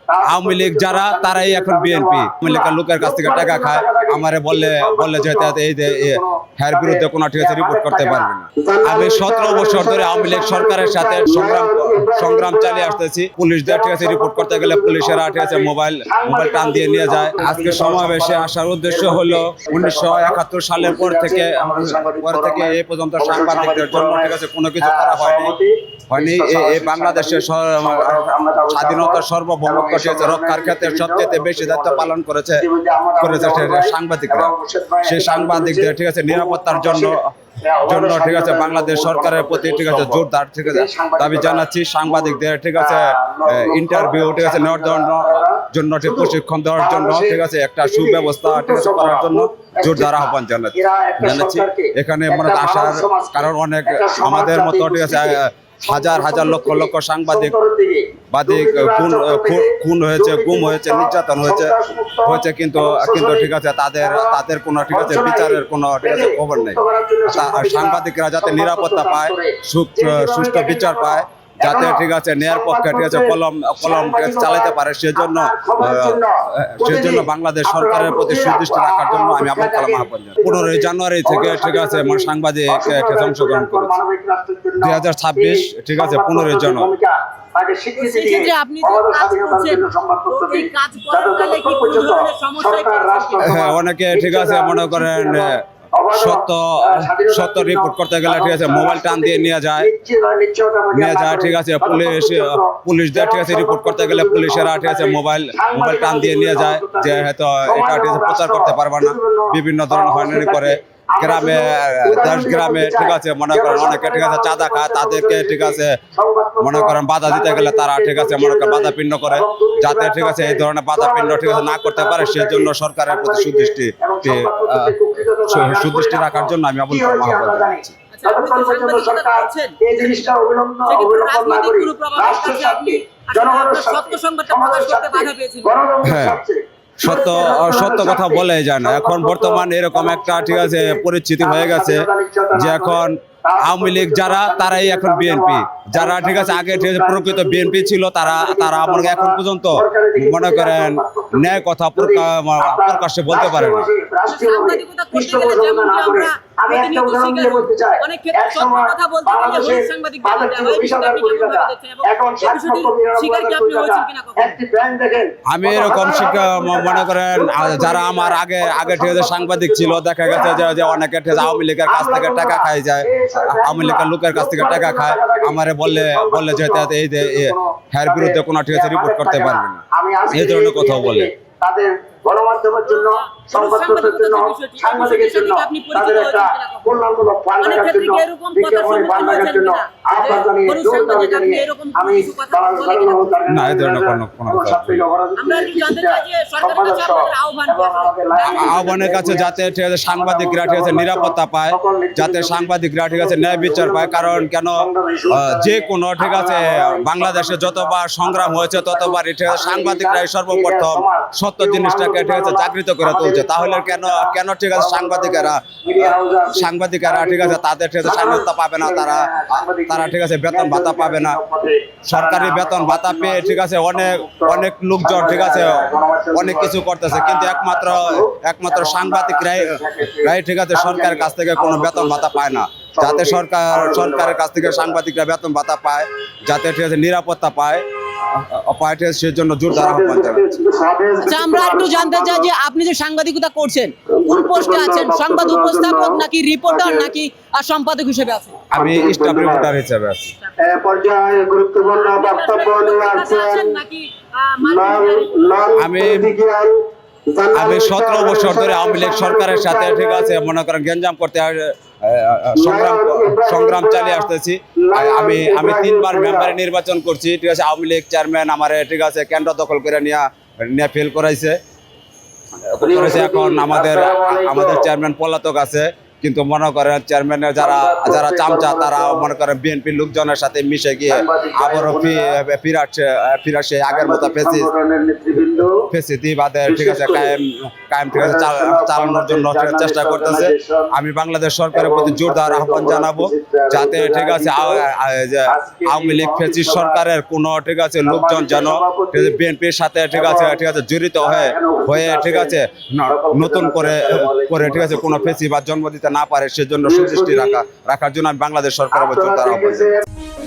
আওয়ামী লীগ যারা তারাই এখন বিএনপি আওয়ামী লীগের লোকের কাছ থেকে টাকা খায় আমারে বললে যে এই যে এর বিরুদ্ধে কোনো ঠিক আছে রিপোর্ট করতে পারবে না। আমি 17 বছর ধরে আওয়ামী লীগ সরকারের সাথে সংগ্রাম চালিয়ে আসতেছি। পুলিশদের ঠিক আছে রিপোর্ট করতে গেলে পুলিশেরা ঠিক আছে মোবাইল টান দিয়ে নিয়ে যায়। আজকে সমাবেশে আসার উদ্দেশ্য হলো 1971 সালের পর থেকে এই পর্যন্ত সাংবাদিকদের জন্য ঠিক আছে কোনো কিছু করা হয়নি। এই বাংলাদেশের স্বাধীনতার সার্বভৌমত্ব রক্ষার ক্ষেত্রে সবচেয়ে বেশি দায়িত্ব পালন করেছে সাংবাদিকরা। সেই সাংবাদিকদের ঠিক আছে নিরাপত্তার জন্য ঠিক আছে বাংলাদেশ সরকারের প্রতি ঠিক আছে জোরদার ঠিক আছে দাবি জানাচ্ছি। সাংবাদিকদের ঠিক আছে ইন্টারভিউ ঠিক আছে নেওয়ার জন্য ঠিক প্রশিক্ষণ দেওয়ার জন্য ঠিক আছে একটা সুব্যবস্থা ঠিক আছে করার জন্য জোরদার আহ্বান জানাচ্ছি। এখানে মানে আসার কারণ অনেক আমাদের মতো ঠিক আছে হাজার লক্ষ সাংবাদিক খুন হয়েছে, গুম হয়েছে, নির্যাতন হয়েছে কিন্তু ঠিক আছে তাদের কোনো ঠিক আছে বিচারের কোনো ঠিক আছে খবর নেই। সাংবাদিকরা যাতে নিরাপত্তা পায়, সুষ্ঠু বিচার পায়, যাতে ঠিক আছে ন্যায়ের পক্ষে ঠিক আছে কলম চালাতে পারে, সেজন্য বাংলাদেশ সরকারের প্রতি সুদৃষ্টি রাখার জন্য আমি আবুল কালাম আহ্বান জানাই। 15 জানুয়ারি থেকে ঠিক আছে আমার সাংবাদিক অংশগ্রহণ করেছে। 2026 ঠিক আছে 15 জানুয়ারি। হ্যাঁ, অনেকে ঠিক আছে মনে করেন সত্য রিপোর্ট করতে গেলে ঠিক আছে মোবাইল টান দিয়ে নিয়ে যায় ঠিক আছে পুলিশদের ঠিক আছে রিপোর্ট করতে গেলে পুলিশেরা ঠিক আছে মোবাইল টান দিয়ে নিয়ে যায় যে হয়তো এটা ঠিক আছে প্রচার করতে পারবে না। বিভিন্ন ধরনের হয়রানি করে গ্রামে ঠিক আছে মনে করেন অনেকে ঠিক আছে চাঁদা খায়, তাদেরকে ঠিক আছে মনে করেন বাধা দিতে গেলে তারা ঠিক আছে মনে করেন বাধা পিণ্ড করে, যাতে ঠিক আছে এই ধরনের বাধা পিণ্ড ঠিক আছে না করতে পারে সেজন্য সরকারের প্রতি সুদৃষ্টি রাখার জন্য আমি আবুল কালাম আহ্বান জানাচ্ছি। হ্যাঁ, সত্য কথা বলে যায় না। এখন বর্তমান এরকম একটা ঠিক আছে পরিস্থিতি হয়ে গেছে যে এখন আওয়ামী লীগ যারা তারাই এখন বিএনপি, যারা ঠিক আছে আগে ঠিক আছে প্রকৃত বিএনপি ছিল তারা আমাকে এখন পর্যন্ত মনে করেন ন্যায় কথা প্রকাশ্যে বলতে পারে না। আমি এরকম শিক্ষা মনে করেন যারা আমার আগে ঠিক আছে সাংবাদিক ছিল, দেখা গেছে যে অনেকে ঠিক আছে আওয়ামী লীগের কাছ থেকে টাকা খাই যায়, আওয়ামী লীগের লোকের কাছ থেকে টাকা খায়, আমারে বললে যে এই যে এর বিরুদ্ধে কোনো ঠিক আছে রিপোর্ট করতে পারবে না, এই ধরনের কথা বলে। তাদের গণমাধ্যমের জন্য, সংবাদপত্রের জন্য, সাংবাদিকের জন্য তাদের একটা কল্যাণমূলক ফান্ড রাখার জন্য, বিজ্ঞাপনের ফান্ড রাখার জন্য আহ্বান জানিয়ে জোর দাবি জানিয়ে আমি না এই ধরনের কোনো আহ্বানের কাছে যাতে ঠিক আছে সাংবাদিকরা ঠিক আছে নিরাপত্তা পায়, যাতে সাংবাদিকরা ঠিক আছে ন্যায় বিচার পায়। কারণ কেন যে কোনো ঠিক আছে বাংলাদেশে যতবার সংগ্রাম হয়েছে ততবার ঠিক আছে সাংবাদিকরাই সর্বপ্রথম সত্য জিনিসটাকে ঠিক আছে জাগৃত করে তুলছে। তাহলে কেন ঠিক আছে সাংবাদিকেরা ঠিক আছে তাদের ঠিক আছে স্বাধীনতা পাবে না, তারা ঠিক আছে বেতন ভাতা পাবে না। সরকারি বেতন ভাতা পেয়ে ঠিক আছে অনেক লোকজন ঠিক আছে অনেক কিছু করতেছে, কিন্তু একমাত্র সাংবাদিকরাই ঠিক আছে সরকারের কাছ থেকে কোনো বেতন ভাতা পায় না। যাতে সরকারের কাছ থেকে সাংবাদিকরা বেতন ভাতা পায়, যাতে ঠিক আছে নিরাপত্তা পায়, সেজন্য জোরদার আহ্বান জানাচ্ছি। আমরা একটু জানতে চাই যে আপনি যে সাংবাদিকতা করছেন কোন পোস্টে আছেন? সংবাদ উপস্থাপক নাকি রিপোর্টার নাকি সম্পাদক হিসেবে আছেন? আমি স্টাফ রিপোর্টার হিসেবে আছি। পর্যায়ে গুরুত্বপূর্ণ বক্তব্য নিয়ে আসছেন আমি 17 বছর ধরে আওয়ামী লীগ সরকারের সাথে ঠিক আছে মনে করেন গেঞ্জাম করতে সংগ্রাম চালিয়ে আসতেছি। আমি 3 বার মেম্বারে নির্বাচন করছি, ঠিক আছে। আওয়ামী লীগ চেয়ারম্যান আমার ঠিক আছে কেন্দ্র দখল করে নিয়ে ফেল করাইছে। এখন আমাদের চেয়ারম্যান পলাতক আছে, কিন্তু মনে করেন চেয়ারম্যানের যারা যারা চামচা তারা মনে করেন বিএনপি লোকজনের সাথে মিশে গিয়ে আবারও ফিরা সেই আগের মতো ফেসিবাদের ঠিক আছে কায়েম ঠিক আছে চালানোর জন্য চেষ্টা করতেছে। আমি বাংলাদেশ সরকারের প্রতি জোরদার আহ্বান জানাবো যাতে ঠিক আছে আওয়ামী লীগ ফেসিস্ট সরকারের কোনো ঠিক আছে লোকজন যেন বিএনপির সাথে ঠিক আছে জড়িত হয়ে ঠিক আছে নতুন করে ঠিক আছে কোনো ফেসিবাদ জন্ম দিতে না পারে সেজন্য সুদৃষ্টি রাখার জন্য আমি বাংলাদেশ সরকারের জোরদার আহ্বান জানাবো।